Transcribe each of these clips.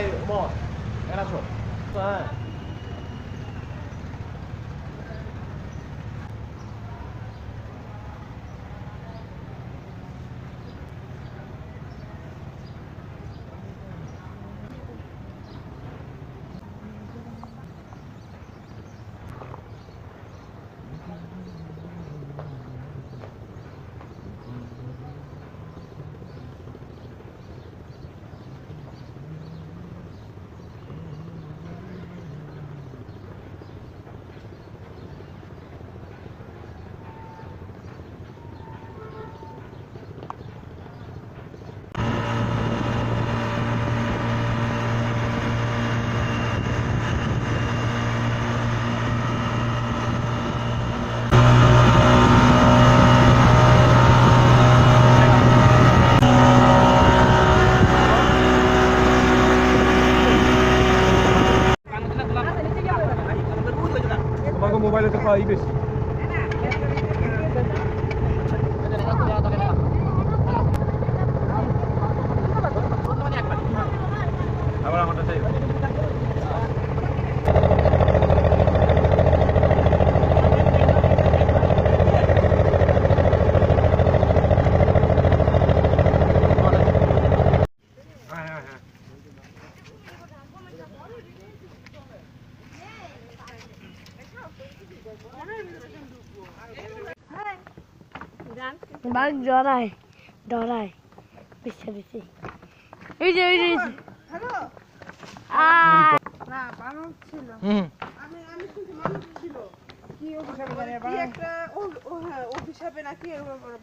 Umar. Enak so. মোবাইলে তো পাই বেশি আবার আমারটা চাই বাঘ ডরায় বেশি বেশি এই যে হ্যালো না বানর ছিল আমি শুনছি মানুষ ছিল কি একটা অভিশাপে নাকি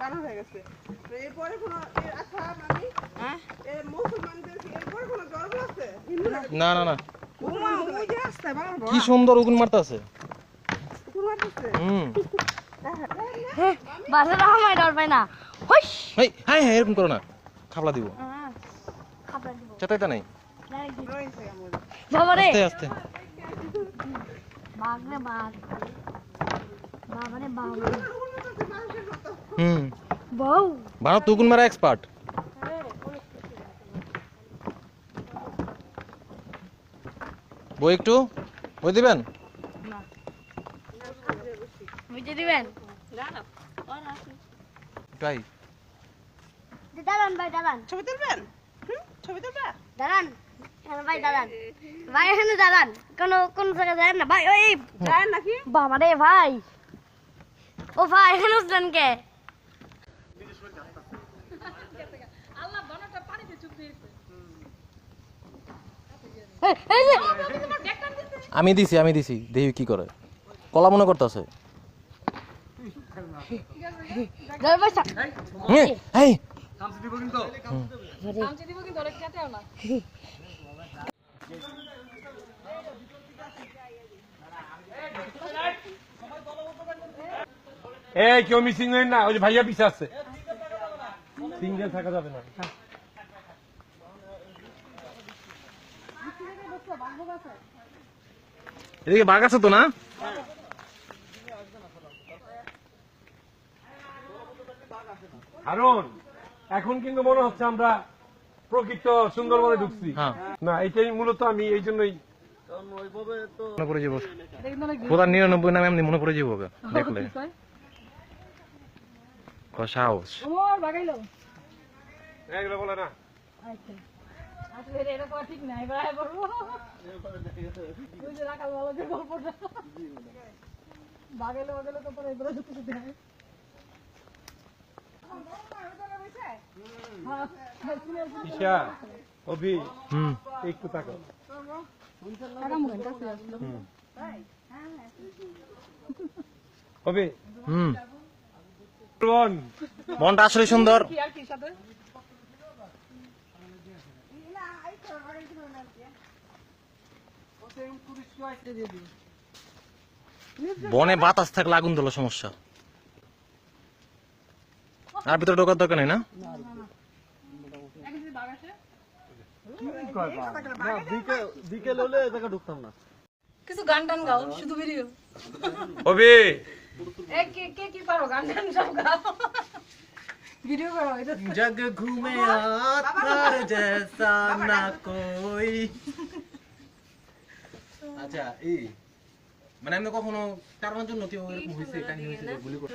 বানর হয়ে গেছে এরপরে কোনো আচ্ছা মামি মুসলমানদের এরপরে কোনো ধর্ম আছে না না না ওই যে আসছে বানর কি সুন্দর উগুন মারতাছে বাসাটা আমায় ডর পায় না হুইশ এই হাই হাই এরকম করো না খাবলা দিব খাবার দিব চেতাইতা নাই বাবা রে আস্তে আস্তে বাঘ রে বাঘ বাবা রে বাবা বউ বানর তো উগুন মারা এক্সপার্ট বই একটু বই দিবেন বুঝে দিবেন তাই দাঁড়ান ভাই দাঁড়ান ছবি তুলবেন ছবি তুলবা দাঁড়ান ভাই দাঁড়ান ভাই এখানে দাঁড়ান কোন জায়গায় দাঁড়ান না ভাই ওই যায় নাকি বাবা রে ভাই ও ভাই এখানে উঠলেন কে আল্লাহ বানরটা পানিতে চুপ দিয়েছে এই যে আমি দিছি দেখি কি করে কলা মনে করতেছে ধর বসা এই সামসি দিব কিন্তু অনেক কাটেও না এই কেউ মিসিং নেই না ওই যে ভাইয়া পিছে আছে সিঙ্গেল থাকা যাবে না এদিকে বাঘ আছে তো না হারুন এখন কিন্তু মনে হচ্ছে আমরা প্রকৃত সুন্দরবনে ঢুকছি না এটাই মূলত আমি এই জন্যই মনে পড়ে যাবো খোদার 99 নামে এমনি মনে পড়ে যাবো দেখলে সাহস এগুলো বলে না আসলে এরকম ঠিক নাই ভাই বলবো ওই যে রাখাল বলো যে গল্পটা বাগেলে তো পরে এগুলো কিছু দেয় ঈশা অভি একটু তাকাও অভি মনটা আসলে সুন্দর বনে বাতাস থাকলে আগুন তোলা সমস্যা আর ভিতরে ঢোকার দরকার নেই না বিকেল হলে এ জায়গা ঢুকতাম না কিছু গান টান গাও শুধু ভিডিও অভি কে কি পারো গান টান সব গাও ভিডিও করো এটা जग घूमे आतर जैसा ना कोई আচ্ছা এই মানে আমি কখনো কারোর জন্য কেউ এরকম হয়েছে কাহিনী হয়েছে যে গুলি করে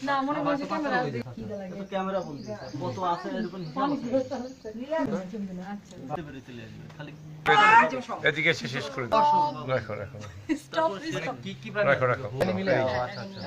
না মনে মনে ক্যামেরা ক্যামেরা ফোন কত আছে এরকম এদিকে এসে শেষ করে দাও রাখো রাখো স্টপ কি কি রাখো রাখো মিলে আচ্ছা আচ্ছা